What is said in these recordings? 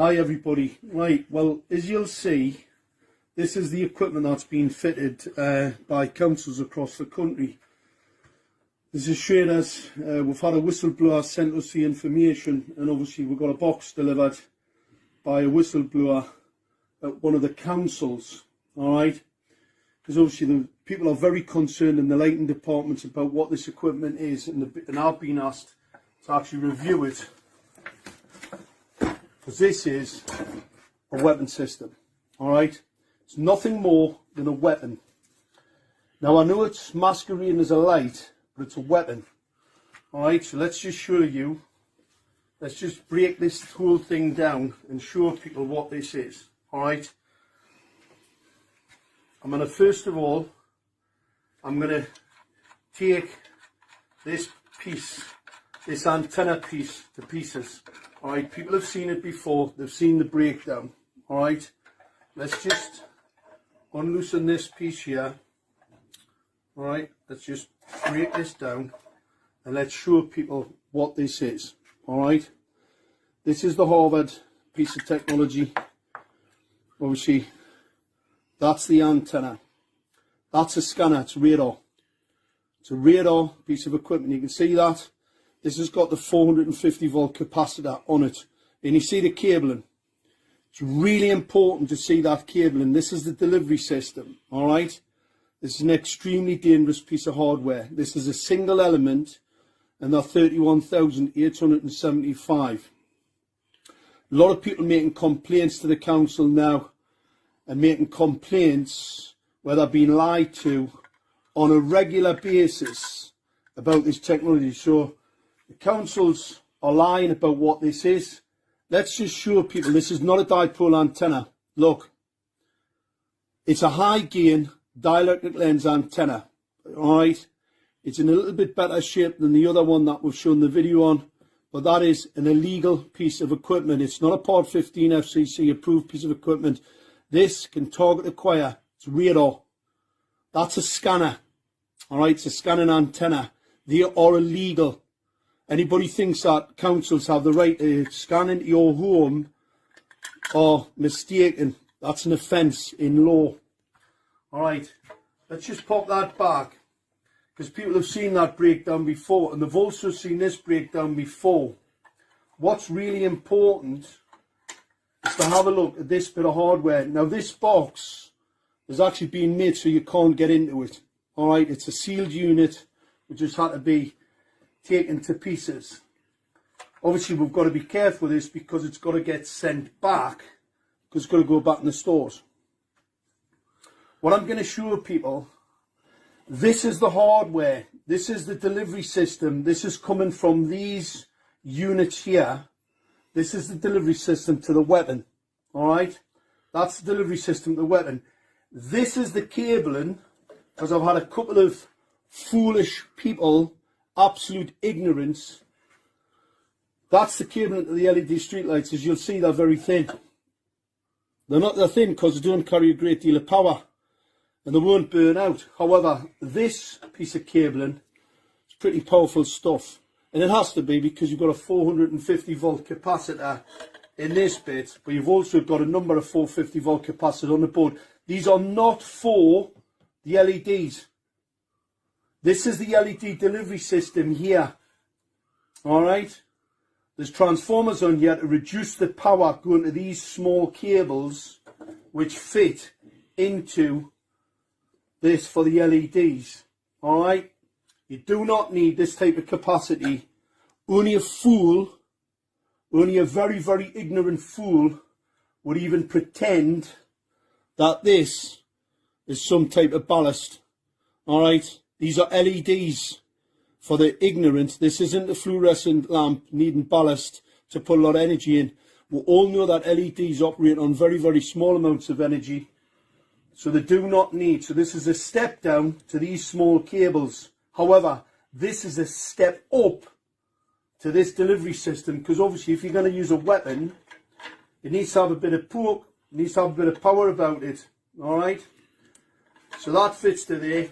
Hi everybody. Right, well, as you'll see, this is the equipment that's been fitted by councils across the country. This is showing us, we've had a whistleblower sent us the information, and obviously we've got a box delivered by a whistleblower at one of the councils, alright? Because obviously the people are very concerned in the lighting departments about what this equipment is, and I've been asked to actually review it. Because this is a weapon system, alright? It's nothing more than a weapon. Now I know it's masquerading as a light, but it's a weapon. Alright, so let's just show you, let's just break this whole thing down and show people what this is, alright? I'm going to, first of all, I'm going to take this piece, this antenna piece to pieces. Alright, people have seen it before, they've seen the breakdown. Alright, let's just unloosen this piece here. Alright, let's just break this down and let's show people what this is. Alright, this is the Harvard piece of technology. Obviously, that's the antenna. That's a scanner, it's radar. It's a radar piece of equipment, you can see that. This has got the 450 volt capacitor on it, and you see the cabling. It's really important to see that cabling. This is the delivery system, alright? This is an extremely dangerous piece of hardware. This is a single element, and they're 31,875. A lot of people making complaints to the council now, and making complaints where they're being lied to on a regular basis about this technology. So the councils are lying about what this is. Let's just show people this is not a dipole antenna. Look, it's a high gain dielectric lens antenna. Alright, it's in a little bit better shape than the other one that we've shown the video on, but that is an illegal piece of equipment. It's not a Part 15 FCC approved piece of equipment. This can target acquire. It's radar. That's a scanner. Alright, it's a scanning antenna. They are illegal. Anybody thinks that councils have the right to scan into your home are mistaken. That's an offence in law. Alright, let's just pop that back, because people have seen that breakdown before, and they've also seen this breakdown before. What's really important is to have a look at this bit of hardware. Now this box has actually been made so you can't get into it. Alright, it's a sealed unit which just had to be taken to pieces. Obviously we've got to be careful with this because it's got to get sent back, because it's got to go back in the stores. What I'm going to show people, this is the hardware, this is the delivery system, this is coming from these units here. This is the delivery system to the weapon. Alright, that's the delivery system to the weapon. This is the cabling, because I've had a couple of foolish people, absolute ignorance. That's the cabling to the LED streetlights. As you'll see, they're very thin. They're not that thin because they don't carry a great deal of power, and they won't burn out. However, this piece of cabling is pretty powerful stuff, and it has to be because you've got a 450 volt capacitor in this bit, but you've also got a number of 450 volt capacitors on the board. These are not for the LEDs. This is the LED delivery system here. Alright, there's transformers on here to reduce the power going to these small cables which fit into this for the LEDs. Alright, you do not need this type of capacity. Only a fool, only a very, very ignorant fool would even pretend that this is some type of ballast. Alright, these are LEDs for the ignorant. This isn't a fluorescent lamp needing ballast to put a lot of energy in. We all know that LEDs operate on very, very small amounts of energy, so they do not need. So this is a step down to these small cables. However, this is a step up to this delivery system, because obviously if you're going to use a weapon, it needs to have a bit of poke, it needs to have a bit of power about it. Alright, so that fits to there.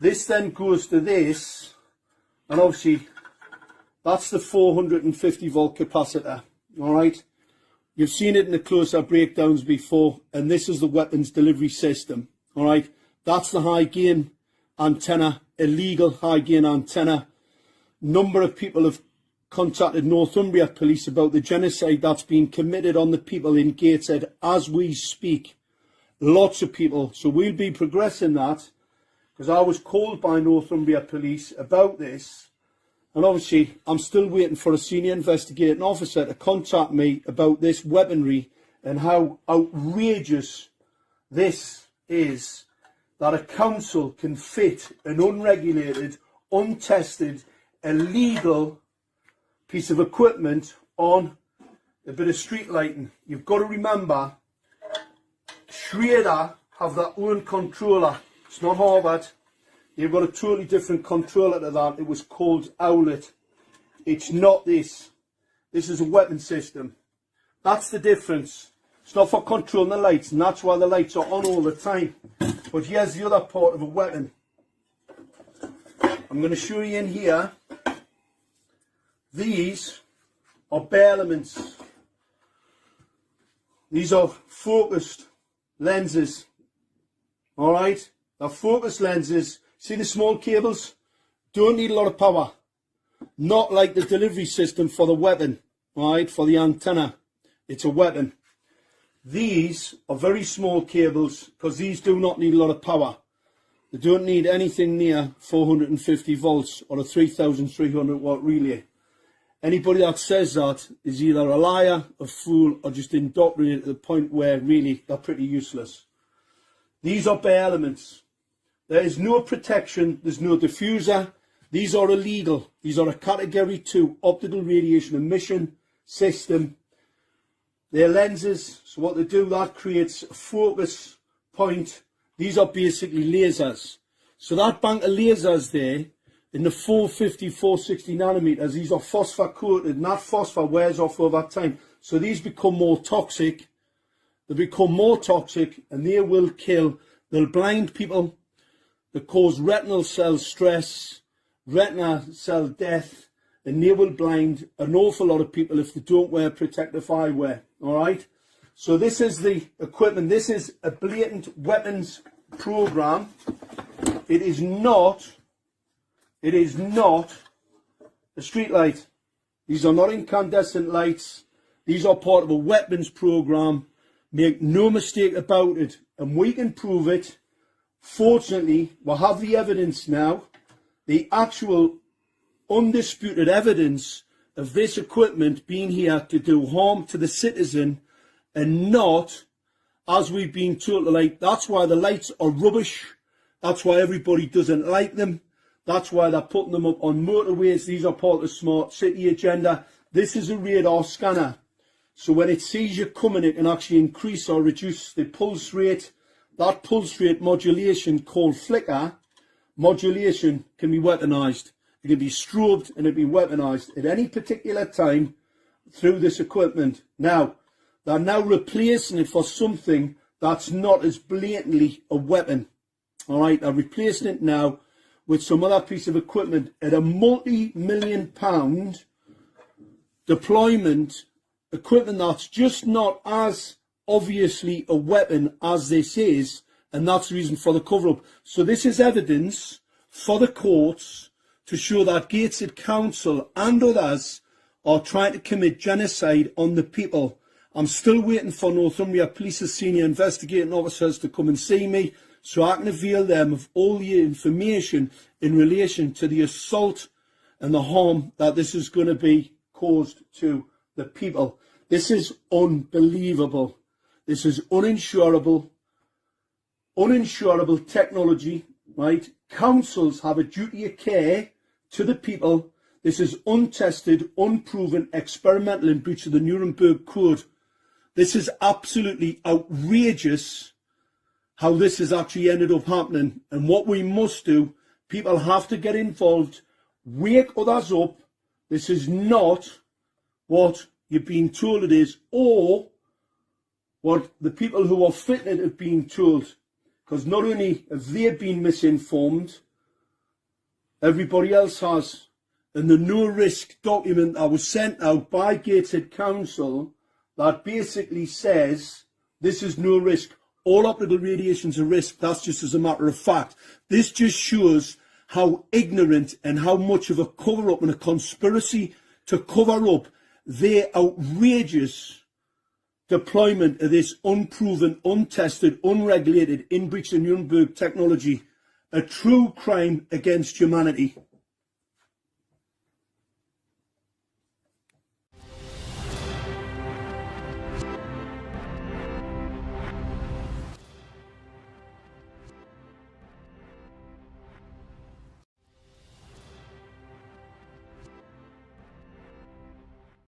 This then goes to this, and obviously that's the 450 volt capacitor. Alright, You've seen it in the close-up breakdowns before, and this is the weapons delivery system. All right, that's the high-gain antenna, illegal high-gain antenna. Number of people have contacted Northumbria police about the genocide that's been committed on the people in Gateshead as we speak. Lots of people. So we'll be progressing that, because I was called by Northumbria police about this, and obviously I'm still waiting for a senior investigating officer to contact me about this weaponry and how outrageous this is, that a council can fit an unregulated, untested, illegal piece of equipment on a bit of street lighting. You've got to remember, Schrader have their own controller. It's not Harvard. They've got a totally different controller to that. It was called Owlet. It's not this. This is a weapon system. That's the difference. It's not for controlling the lights, and that's why the lights are on all the time. But here's the other part of a weapon. I'm going to show you in here. These are bare elements. These are focused lenses. Alright? They're focused lenses. See the small cables? Don't need a lot of power. Not like the delivery system for the weapon. Alright? For the antenna. It's a weapon. These are very small cables, because these do not need a lot of power. They don't need anything near 450 volts or a 3300 watt relay. Anybody that says that is either a liar, a fool, or just indoctrinated to the point where really they're pretty useless. These are bare elements. There is no protection, there's no diffuser. These are illegal. These are a category 2 optical radiation emission system. They're lenses, so what they do, that creates a focus point. These are basically lasers. So that bank of lasers there, in the 450, 460 nanometers, these are phosphor coated, and that phosphor wears off over time. So these become more toxic. They become more toxic, and they will kill. They'll blind people. They cause retinal cell stress, retina cell death, and they will blind an awful lot of people if they don't wear protective eyewear. All right. So this is the equipment. This is a blatant weapons program. It is not a street light. These are not incandescent lights. These are part of a weapons program. Make no mistake about it. And we can prove it. Fortunately, we have the evidence now. The actual undisputed evidence of this equipment being here to do harm to the citizen, and not, as we've been told, like, that's why the lights are rubbish. That's why everybody doesn't like them. That's why they're putting them up on motorways. These are part of the smart city agenda. This is a radar scanner. So when it sees you coming, it can actually increase or reduce the pulse rate. That pulse rate modulation, called flicker modulation, can be weaponized. It can be strobed and it can be weaponized at any particular time through this equipment. Now, they're now replacing it for something that's not as blatantly a weapon. All right, they're replacing it now with some other piece of equipment at a multi-million-pound deployment, equipment that's just not as obviously a weapon as this is, and that's the reason for the cover-up. So this is evidence for the courts to show that Gateshead Council and others are trying to commit genocide on the people. I'm still waiting for Northumbria Police's senior investigating officers to come and see me, so I can avail them of all the information in relation to the assault and the harm that this is going to be caused to the people. This is unbelievable. This is uninsurable technology, right? Councils have a duty of care to the people. This is untested, unproven, experimental in breach of the Nuremberg Code. This is absolutely outrageous how this has actually ended up happening. And what we must do, people have to get involved, wake others up. This is not what you've been told it is, or what the people who are fitting it have been told. Because not only have they been misinformed, everybody else has. And the no-risk document that was sent out by Gateshead Council, that basically says this is no risk. All optical radiation is a risk. That's just as a matter of fact. This just shows how ignorant and how much of a cover-up and a conspiracy to cover up their outrageous deployment of this unproven, untested, unregulated, in breach of Nuremberg technology, a true crime against humanity.